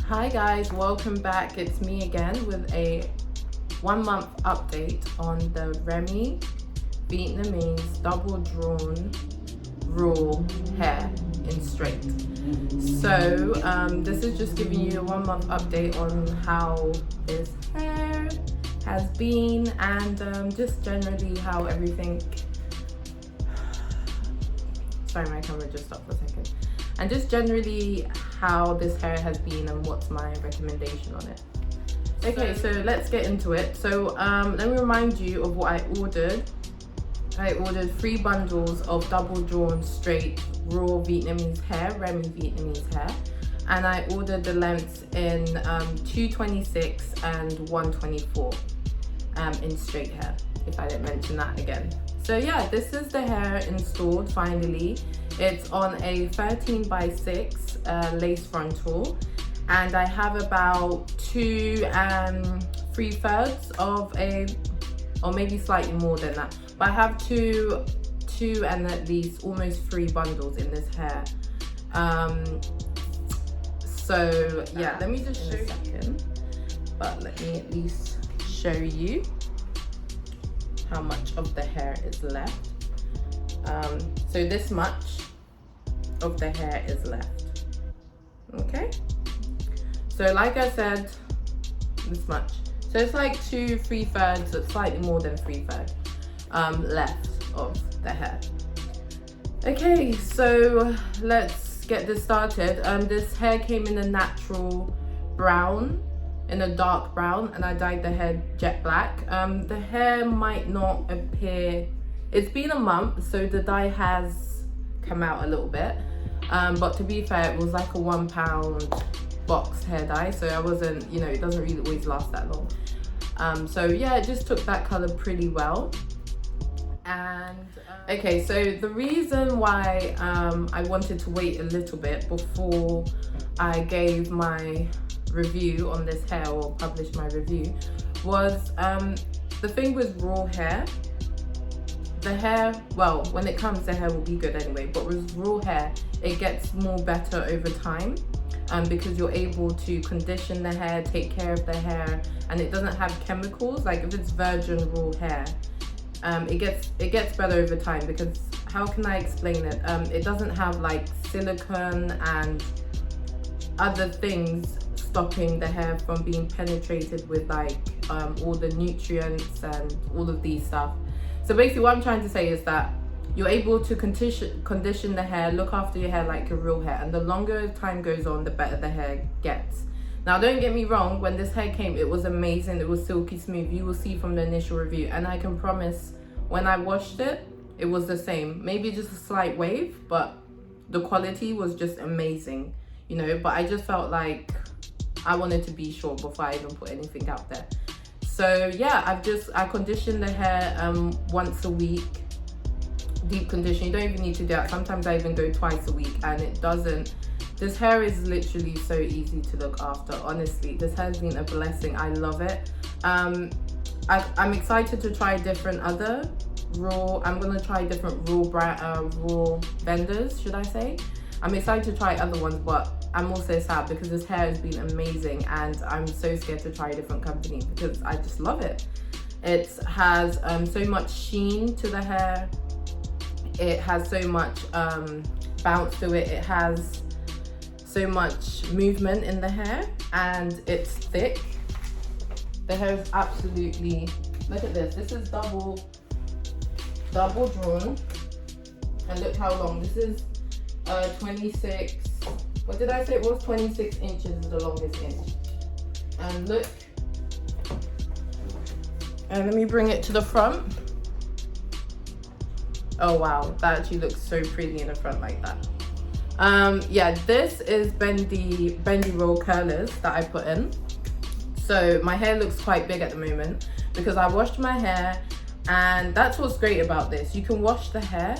Hi guys, welcome back. It's me again with a 1 month update on the Remy Vietnamese double drawn raw hair in straight. So this is just giving you a 1 month update on how this hair has been and just generally how everything. Sorry, my camera just stopped for a second. And just generally how this hair has been and what's my recommendation on it. Okay, so let's get into it. So let me remind you of what I ordered. I ordered 3 bundles of double drawn straight raw Vietnamese hair, Remy Vietnamese hair. And I ordered the lengths in 226 and 124 in straight hair, if I didn't mention that again. So yeah, this is the hair installed finally. It's on a 13 by 6 lace frontal, and I have about 2 3/3 of a, or maybe slightly more than that, but I have two and at least almost 3 bundles in this hair. So yeah, let me just show you a second, but let me at least show you how much of the hair is left. So this much of the hair is left. Okay, so like I said, this much. So it's like 2 3/3, it's slightly more than 3/3 left of the hair. Okay, so let's get this started. This hair came in a natural brown, in a dark brown, and I dyed the hair jet black. The hair might not appear, it's been a month, so the dye has come out a little bit, but to be fair, it was like a £1 box hair dye, so I wasn't, you know, it doesn't really always last that long. So yeah, it just took that color pretty well. And okay, so the reason why I wanted to wait a little bit before I gave my review on this hair, or published my review, was the thing with raw hair. The hair, well, when it comes, the hair will be good anyway, but with raw hair, it gets more better over time because you're able to condition the hair, take care of the hair, and it doesn't have chemicals. Like if it's virgin raw hair, it gets better over time, because how can I explain it? It doesn't have like silicone and other things stopping the hair from being penetrated with like all the nutrients and all of these stuff. So basically what I'm trying to say is that you're able to condition the hair, look after your hair like your real hair, and the longer time goes on, the better the hair gets. Now don't get me wrong, when this hair came, it was amazing, it was silky smooth. You will see from the initial review, and I can promise when I washed it, it was the same. Maybe just a slight wave, but the quality was just amazing, you know. But I just felt like I wanted to be sure before I even put anything out there. So yeah, I condition the hair once a week, deep condition. You don't even need to do that. Sometimes I even go twice a week, and it doesn't. This hair is literally so easy to look after. Honestly, this has been a blessing. I love it. I'm excited to try different other raw. I'm gonna try different raw vendors, should I say? I'm excited to try other ones, but I'm also sad because this hair has been amazing, and I'm so scared to try a different company because I just love it. It has so much sheen to the hair. It has so much bounce to it. It has so much movement in the hair, and it's thick. The hair is absolutely, look at this. This is double drawn, and look how long. This is 26, what did I say it was? 26 inches is the longest inch. And look, and let me bring it to the front. Oh wow, that actually looks so pretty in the front like that. Yeah, this is bendy roll curlers that I put in. So my hair looks quite big at the moment because I washed my hair, and that's what's great about this. You can wash the hair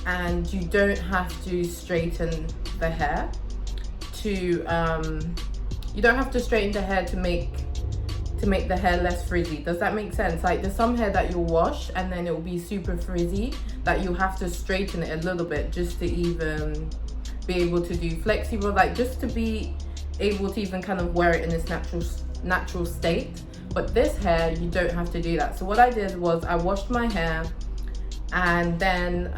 and you don't have to straighten the hair you don't have to straighten the hair to make the hair less frizzy. Does that make sense? Like there's some hair that you'll wash and then it will be super frizzy that you have to straighten it a little bit just to even be able to do flexi roll, like just to be able to even kind of wear it in its natural state. But this hair, you don't have to do that. So what I did was I washed my hair, and then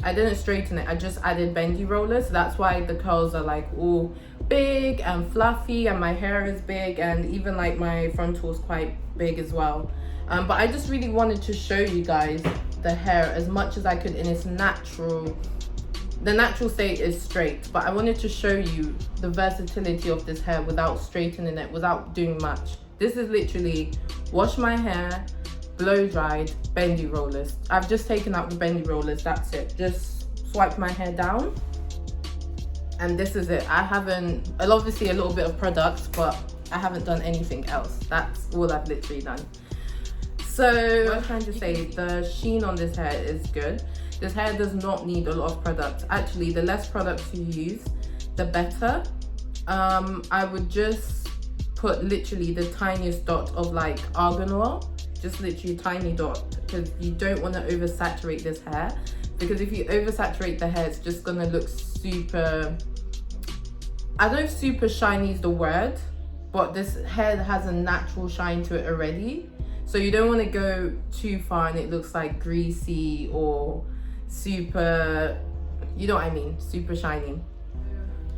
I didn't straighten it. I just added bendy rollers. So that's why the curls are like all big and fluffy, and my hair is big, and even like my frontal is quite big as well. But I just really wanted to show you guys the hair as much as I could in its natural. The natural state is straight, but I wanted to show you the versatility of this hair without straightening it, without doing much. This is literally wash my hair, blow dried, bendy rollers. I've just taken out the bendy rollers, that's it. Just swipe my hair down, and this is it. I haven't, obviously a little bit of products, but I haven't done anything else. That's all I've literally done. So what I'm trying to say, the sheen on this hair is good. This hair does not need a lot of products. Actually, the less products you use, the better. I would just put literally the tiniest dot of like argan oil, just literally a tiny dot, because you don't want to oversaturate this hair, because if you oversaturate the hair, it's just gonna look super, I don't know if super shiny is the word, but this hair has a natural shine to it already. So you don't want to go too far and it looks like greasy or super, you know what I mean, super shiny.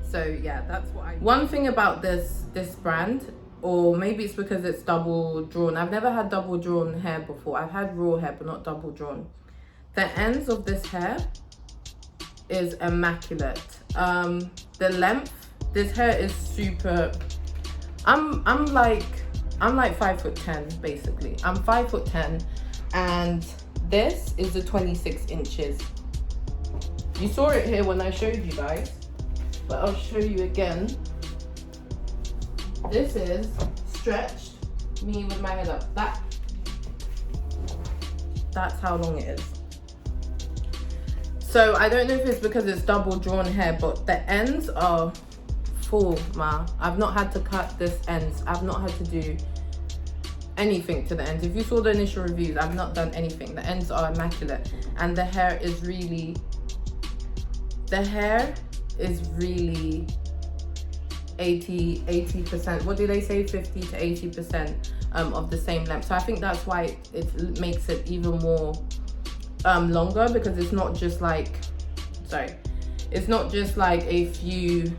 So yeah, that's what one thing about this brand, or maybe it's because it's double drawn. I've never had double drawn hair before. I've had raw hair but not double drawn. The ends of this hair is immaculate. The length, this hair is super, I'm like 5'10" basically. I'm 5'10", and this is the 26 inches. You saw it here when I showed you guys, but I'll show you again. This is stretched, me with my head up. That's how long it is. So I don't know if it's because it's double drawn hair, but the ends are full, ma. I've not had to cut this ends. I've not had to do anything to the ends. If you saw the initial reviews, I've not done anything. The ends are immaculate, and the hair is really 80%. What do they say? 50 to 80% of the same length. So I think that's why it makes it even more longer, because it's not just like, it's not just like a few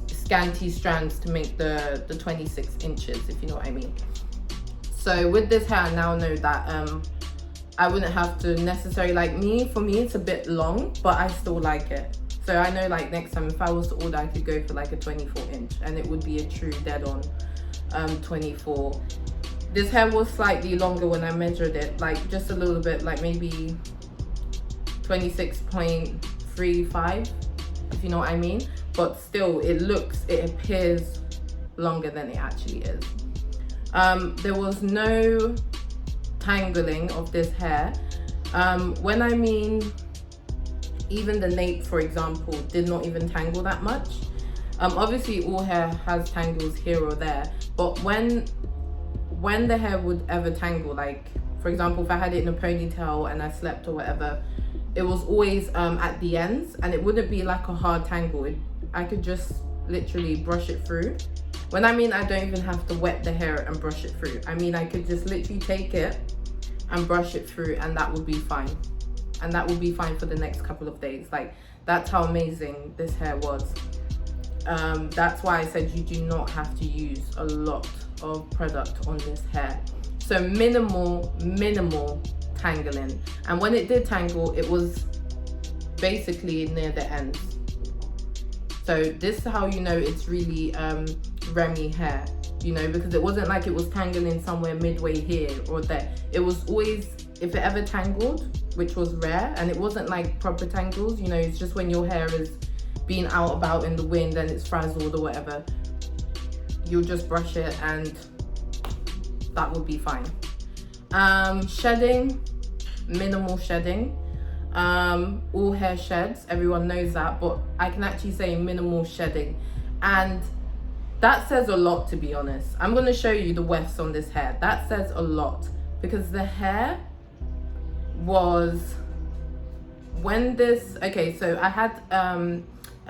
scanty strands to make the 26 inches, if you know what I mean. So with this hair, I now know that I wouldn't have to necessarily, like for me it's a bit long, but I still like it. So I know like next time if I was to order, I could go for like a 24 inch and it would be a true dead on 24. This hair was slightly longer when I measured it, like just a little bit, like maybe 26.35, if you know what I mean. But still, it appears longer than it actually is. There was no tangling of this hair. When I mean, even the nape, for example, did not even tangle that much. Obviously all hair has tangles here or there, but when the hair would ever tangle, like for example if I had it in a ponytail and I slept or whatever, it was always at the ends, and it wouldn't be like a hard tangle. I could just literally brush it through. When I mean I don't even have to wet the hair and brush it through, I mean I could just literally take it and brush it through, and that would be fine. And that will be fine for the next couple of days. Like, that's how amazing this hair was. That's why I said you do not have to use a lot of product on this hair. So minimal tangling. And when it did tangle, it was basically near the ends. So this is how you know it's really Remy hair, you know, because it wasn't like it was tangling somewhere midway here or there. It was always, if it ever tangled, which was rare, and it wasn't like proper tangles, you know, it's just when your hair is being out about in the wind and it's frazzled or whatever, you'll just brush it and that will be fine. Shedding, minimal shedding. All hair sheds, everyone knows that, but I can actually say minimal shedding, and that says a lot, to be honest. I'm going to show you the wefts on this hair. That says a lot, because the hair was, when this, okay, so I had a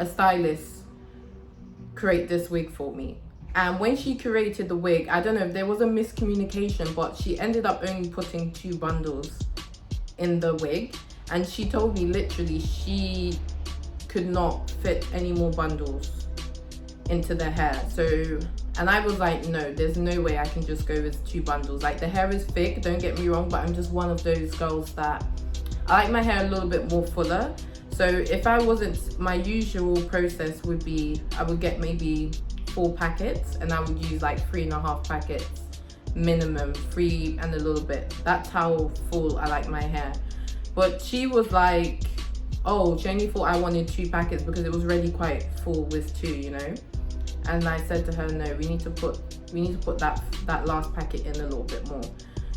stylist create this wig for me. And when she created the wig, I don't know if there was a miscommunication, but she ended up only putting 2 bundles in the wig. And she told me literally she could not fit any more bundles into the hair. So, and I was like, no, there's no way I can just go with 2 bundles. Like, the hair is thick, don't get me wrong, but I'm just one of those girls that I like my hair a little bit more fuller. So if I wasn't, my usual process would be, I would get maybe 4 packets and I would use like 3.5 packets minimum, 3 and a little bit. That's how full I like my hair. But she was like, oh, she only thought I wanted 2 packets because it was already quite full with 2, you know. And I said to her, no, we need to put that last packet in a little bit more.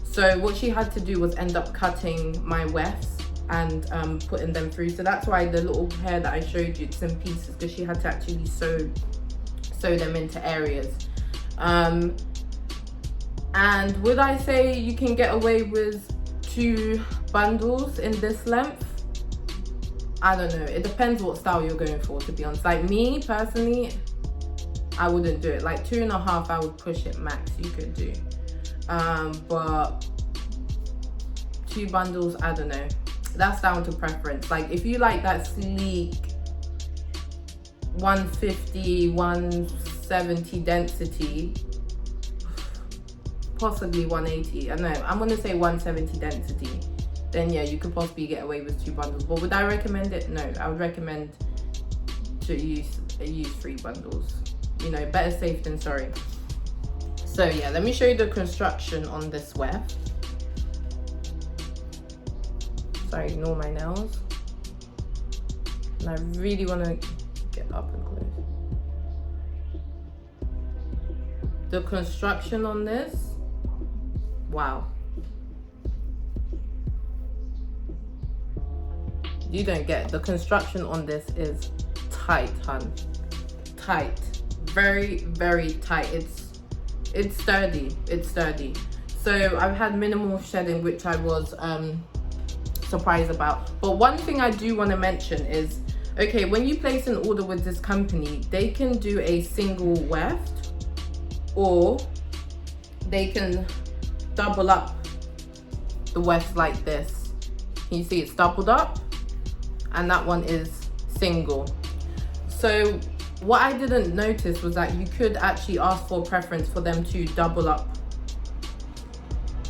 So what she had to do was end up cutting my wefts and putting them through. So that's why the little hair that I showed you, it's in pieces, because she had to actually sew them into areas. And would I say you can get away with 2 bundles in this length? I don't know, it depends what style you're going for, to be honest. Like me personally, I wouldn't do it. Like 2.5, I would push it max you could do. But 2 bundles, I don't know. That's down to preference. Like if you like that sleek 150, 170 density, possibly 180. I don't know, I'm gonna say 170 density. Then yeah, you could possibly get away with 2 bundles. But would I recommend it? No, I would recommend to use 3 bundles. You know, better safe than sorry. So yeah, let me show you the construction on this weft. Sorry, ignore my nails. And I really want to get up and close. The construction on this, wow. You don't get it. The construction on this is tight, hun. Tight. Very, very tight. It's sturdy. It's sturdy. So I've had minimal shedding, which I was surprised about. But one thing I do want to mention is, okay, when you place an order with this company, they can do a single weft, or they can double up the weft like this. Can you see it's doubled up? And that one is single. So what I didn't notice was that you could actually ask for a preference for them to double up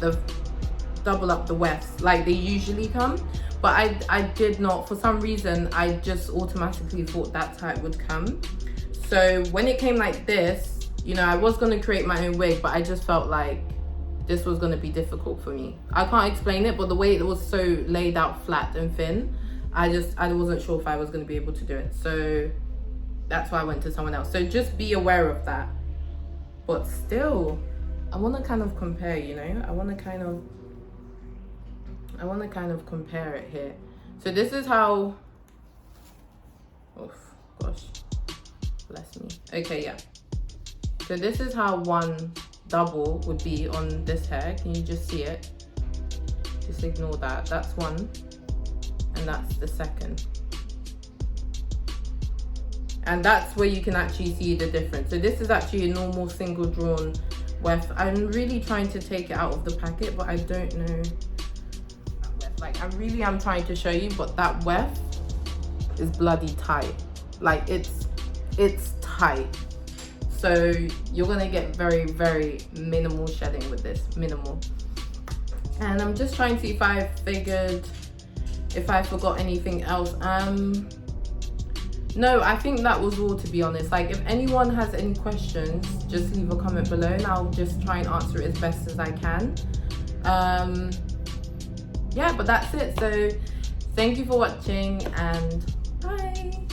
the wefts like they usually come, but I did not. For some reason, I just automatically thought that's how it would come. So when it came like this, you know, I was going to create my own wig, but I just felt like this was going to be difficult for me. I can't explain it, but the way it was so laid out flat and thin, I wasn't sure if I was going to be able to do it. So that's why I went to someone else. So just be aware of that. But still, I want to kind of compare, you know, I want to kind of compare it here. So this is how, oh gosh, bless me. Okay, yeah. So this is how one double would be on this hair. Can you just see it? Just ignore that. That's one, and that's the second. And that's where you can actually see the difference. So this is actually a normal single drawn weft. I'm really trying to take it out of the packet, but I don't know. Like, I really am trying to show you, but that weft is bloody tight. Like, it's tight. So you're gonna get very, very minimal shedding with this, minimal. And I'm just trying to see if I forgot anything else. No, I think that was all, to be honest. Like, if anyone has any questions, just leave a comment below and I'll just try and answer it as best as I can. Yeah, but that's it. So thank you for watching and bye.